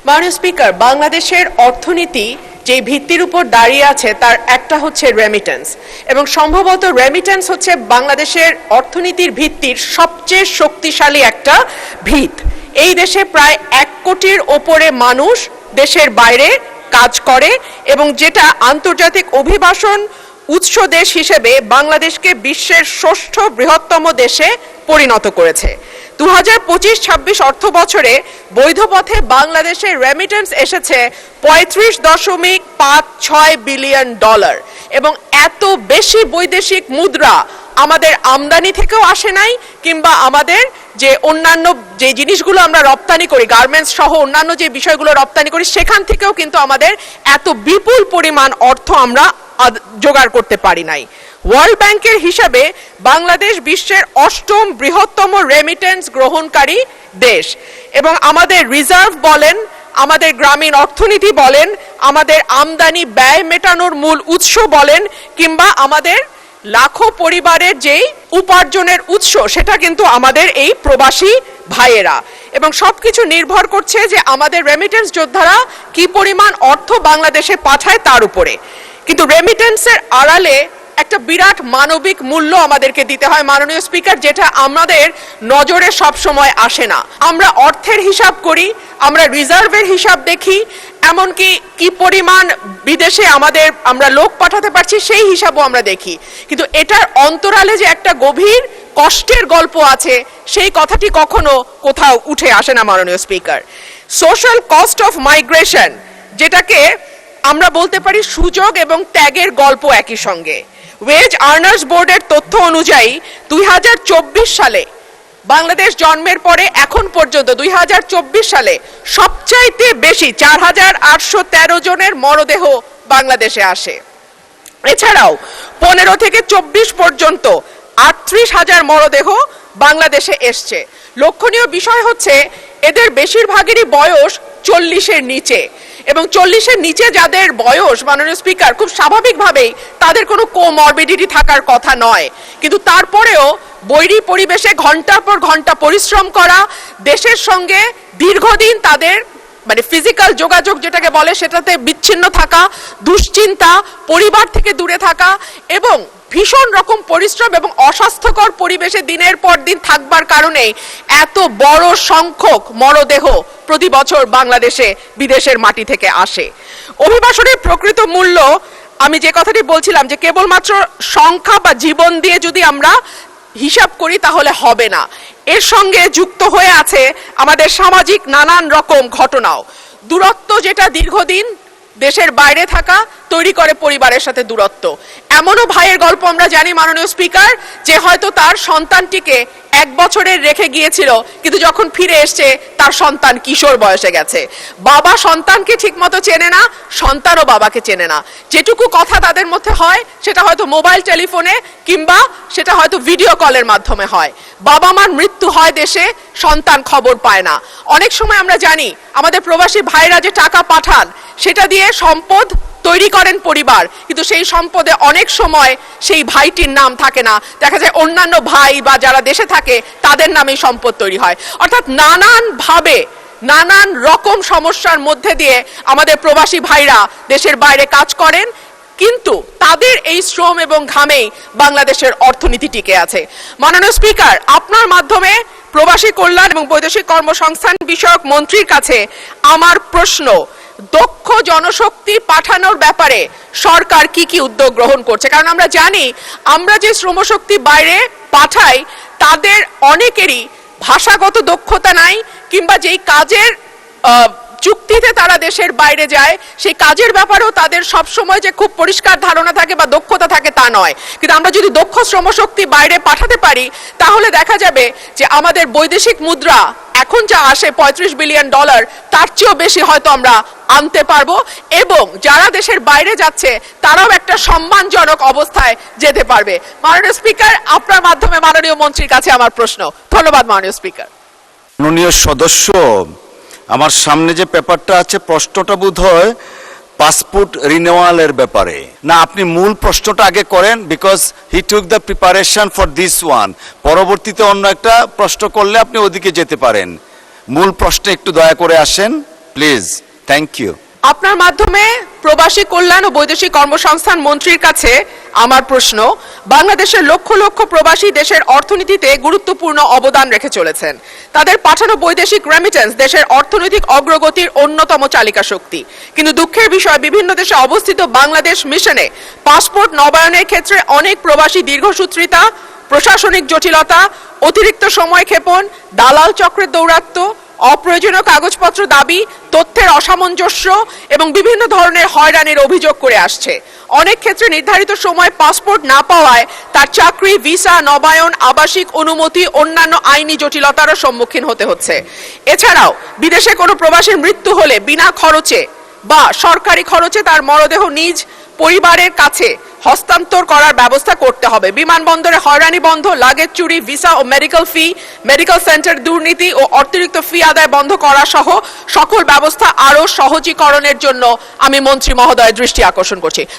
মাননীয় স্পিকার, বাংলাদেশের অর্থনীতি যে ভিত্তির উপর দাঁড়িয়ে আছে তার একটা হচ্ছে রেমিটেন্স, এবং সম্ভবত রেমিটেন্স হচ্ছে বাংলাদেশের অর্থনীতির ভিত্তির সবচেয়ে শক্তিশালী একটা ভিত। এই দেশে প্রায় 1 কোটির ওপরে মানুষ দেশের বাইরে কাজ করে, এবং যেটা আন্তর্জাতিক অভিবাসন উৎস দেশ হিসেবে বাংলাদেশকে বিশ্বের ৬ষ্ঠ বৃহত্তম দেশে পরিণত করেছে। 2025-26 অর্থ বছরে বৈধ পথে বাংলাদেশের রেমিটেন্স এসেছে $35.56 বিলিয়ন, এবং এত বেশি বৈদেশিক মুদ্রা আমাদের আমদানি থেকেও আসে নাই, কিংবা আমাদের যে অন্যান্য যে জিনিসগুলো আমরা রপ্তানি করি, গার্মেন্টস সহ অন্যান্য যে বিষয়গুলো রপ্তানি করি, সেখান থেকেও কিন্তু আমাদের এত বিপুল পরিমাণ অর্থ আমরা জোগাড় করতে পারি নাই। ওয়ার্ল্ড ব্যাংকের হিসাবে বাংলাদেশ বিশ্বের 8ম বৃহত্তম রেমিটেন্স গ্রহণকারী দেশ, এবং আমাদের রিজার্ভ বলেন, আমাদের গ্রামীণ অর্থনীতি বলেন, আমাদের আমদানি ব্যয় মেটানোর মূল উৎস বলেন, কিংবা আমাদের লাখো পরিবারের যেই উপার্জনের উৎস, সেটা কিন্তু আমাদের এই প্রবাসী ভাইয়েরা, এবং সবকিছু নির্ভর করছে যে আমাদের রেমিটেন্স যোদ্ধারা কি পরিমাণ অর্থ বাংলাদেশে পাঠায় তার উপরে। কিন্তু রেমিটেন্সের আড়ালে একটা বিরাট মানবিক মূল্য আমাদেরকে দিতে হয় মাননীয় স্পিকার, যেটা আমাদের নজরে সব সময় আসে না। আমরা অর্থের হিসাব করি, আমরা রিজার্ভের হিসাব দেখি, এমনকি কি পরিমাণ বিদেশে আমরা লোক পাঠাতে পারছি সেই হিসাবও আমরা দেখি, কিন্তু এটার অন্তরালে যে একটা গভীর কষ্টের গল্প আছে সেই কথাটি কখনো কোথাও উঠে আসে না মাননীয় speaker. Social cost of migration, যেটাকে আমরা বলতে পারি সুযোগ এবং ত্যাগের গল্প একই সঙ্গে। ওয়েজ আর্নার্স বোর্ডের তথ্য অনুযায়ী 2024 সালে বাংলাদেশ জন্মের পরে এখন পর্যন্ত 2024 সালে সবচাইতে বেশি 4813 জনের মরদেহ বাংলাদেশে আসে। এছাড়াও 15 থেকে 24 পর্যন্ত 38,000 মরদেহ বাংলাদেশে এসছে। লক্ষণীয় বিষয় হচ্ছে এদের বেশিরভাগেরই বয়স 40-এর নিচে, এবং 40-এর নিচে যাদের বয়স মাননীয় স্পিকার, খুব স্বাভাবিকভাবেই তাদের কোনো কোমরবিডিটি থাকার কথা নয়, কিন্তু তারপরেও বৈরী পরিবেশে ঘন্টার পর ঘন্টা পরিশ্রম করা, দেশের সঙ্গে দীর্ঘদিন তাদের ফিজিক্যাল যোগাযোগ যেটাকে বলে সেটাতে বিচ্ছিন্ন থাকা, দুশ্চিন্তা, পরিবার থেকে দূরে থাকা, এবং ভীষণ রকম পরিশ্রম এবং অস্বাস্থ্যকর পরিবেশে দিনের পর দিন থাকবার কারণে এত বড় সংখ্যক মরদেহ প্রতি বছর বাংলাদেশে বিদেশের মাটি থেকে আসে। অভিবাসনের প্রকৃত মূল্য, আমি যে কথাটি বলছিলাম যে কেবলমাত্র সংখ্যা বা জীবন দিয়ে যদি আমরা হিসাব করি তাহলে হবে না, এর সঙ্গে যুক্ত হয়ে আছে আমাদের সামাজিক নানান রকম ঘটনাও। দূরত্ব, যেটা দীর্ঘদিন দেশের বাইরে থাকা, তৈরি করে পরিবারের সাথে দূরত্ব। এমনও ভাইয়ের গল্প আমরা জানি মাননীয় স্পিকার, যে হয়তো তার সন্তানটিকে 1 বছরের রেখে গিয়েছিল, কিন্তু যখন ফিরে এসছে তার সন্তান কিশোর বয়সে গেছে। বাবা সন্তানকে ঠিকমতো চেনে না, সন্তানও বাবাকে চেনে না। যেটুকু কথা তাদের মধ্যে হয় সেটা হয়তো মোবাইল টেলিফোনে, কিংবা সেটা হয়তো ভিডিও কলের মাধ্যমে হয়। বাবা মার মৃত্যু হয় দেশে, সন্তান খবর পায় না। অনেক সময় আমরা জানি আমাদের প্রবাসী ভাইরা যে টাকা পাঠান, সেটা দিয়ে সম্পদ তৈরি করেন পরিবার, কিন্তু সেই সম্পদে অনেক সময় সেই ভাইটির নাম থাকে না, দেখা যায় অন্যান্য ভাই বা যারা দেশে থাকে তাদের নামেই সম্পদ তৈরি হয়। অর্থাৎ নানান ভাবে নানান রকম সমস্যার মধ্যে দিয়ে আমাদের প্রবাসী ভাইরা দেশের বাইরে কাজ করেন, কিন্তু তাদের এই শ্রম এবং ঘামেই বাংলাদেশের অর্থনীতি টিকে আছে। মাননীয় স্পিকার, আপনার মাধ্যমে প্রবাসী কল্যাণ এবং বৈদেশিক কর্মসংস্থান বিষয়ক মন্ত্রীর কাছে আমার প্রশ্ন, দক্ষ জনশক্তি পাঠানোর ব্যাপারে সরকার কি কি উদ্যোগ গ্রহণ করছে? কারণ আমরা জানি আমরা যে শ্রমশক্তি বাইরে পাঠাই তাদের অনেকেরই ভাষাগত দক্ষতা নাই, কিংবা যেই কাজের চুক্তিতে তারা দেশের বাইরে যায় সেই কাজের ব্যাপারেও তাদের সব সময় যে খুব পরিষ্কার ধারণা থাকে বা দক্ষতা থাকে তা নয়। কিন্তু আমরা যদি দক্ষ শ্রমশক্তি বাইরে পাঠাতে পারি তাহলে দেখা যাবে যে আমাদের বৈদেশিক মুদ্রা এখন যা আসে $35 বিলিয়ন, তার চেয়েও বেশি হয়তো আমরা আনতে পারবো, এবং যারা দেশের বাইরে যাচ্ছে তারাও একটা সম্মানজনক অবস্থায় যেতে পারবে। মাননীয় স্পিকার, আপনার মাধ্যমে মাননীয় মন্ত্রীর কাছে আমার প্রশ্ন। ধন্যবাদ মাননীয় স্পিকার। মাননীয় সদস্য, আমার সামনে যে পেপারটা আছে, প্রশ্নটা বোধহয় পাসপোর্ট রিনিউয়ালের ব্যাপারে না। আপনি মূল প্রশ্নটা আগে করেন, because he took the preparation for this one. পরবর্তীতে অন্য একটা প্রশ্ন করলে আপনি ওদিকে যেতে পারেন। মূল প্রশ্নে একটু দয়া করে আসেন। Please, thank you. আপনার মাধ্যমে প্রবাসী কল্যাণ ও বৈদেশিক কর্মসংস্থান মন্ত্রীর কাছে আমার প্রশ্ন, বাংলাদেশের লক্ষ লক্ষ প্রবাসী দেশের অর্থনীতিতে গুরুত্বপূর্ণ অবদান রেখে চলেছেন। তাদের পাঠানো বৈদেশিক রেমিটেন্স দেশের অর্থনৈতিক অগ্রগতির অন্যতম চালিকা শক্তি। কিন্তু দুঃখের বিষয়, বিভিন্ন দেশে অবস্থিত বাংলাদেশ মিশনে পাসপোর্ট নবায়নের ক্ষেত্রে অনেক প্রবাসী দীর্ঘসূত্রিতা, প্রশাসনিক জটিলতা, অতিরিক্ত সময় ক্ষেপণ, দালাল চক্রের দৌরাত্ম্য, অপ্রয়োজনীয় কাগজপত্র দাবি, তথ্যের অসামঞ্জস্য এবং বিভিন্ন ধরনের হয়রানির অভিযোগ করে আসছে। অনেক ক্ষেত্রে নির্ধারিত সময় পাসপোর্ট না পাওয়ায় তার চাকরি, ভিসা, নবায়ন, আবাসিক অনুমতি, অন্যান্য আইনি জটিলতারও সম্মুখীন হতে হচ্ছে। এছাড়াও বিদেশে কোনো প্রবাসীর মৃত্যু হলে বিনা খরচে বা সরকারি খরচে তার মরদেহ নিজ পরিবারের কাছে হস্তান্তর করার ব্যবস্থা করতে হবে। বিমানবন্দরে হয়রানি বন্ধ, লাগেজ চুরি, ভিসা ও মেডিকেল ফি, মেডিকেল সেন্টার দুর্নীতি ও অতিরিক্ত ফি আদায় বন্ধ করা সহ সকল ব্যবস্থা আরও সহজীকরণের জন্য আমি মন্ত্রী মহোদয়ের দৃষ্টি আকর্ষণ করছি।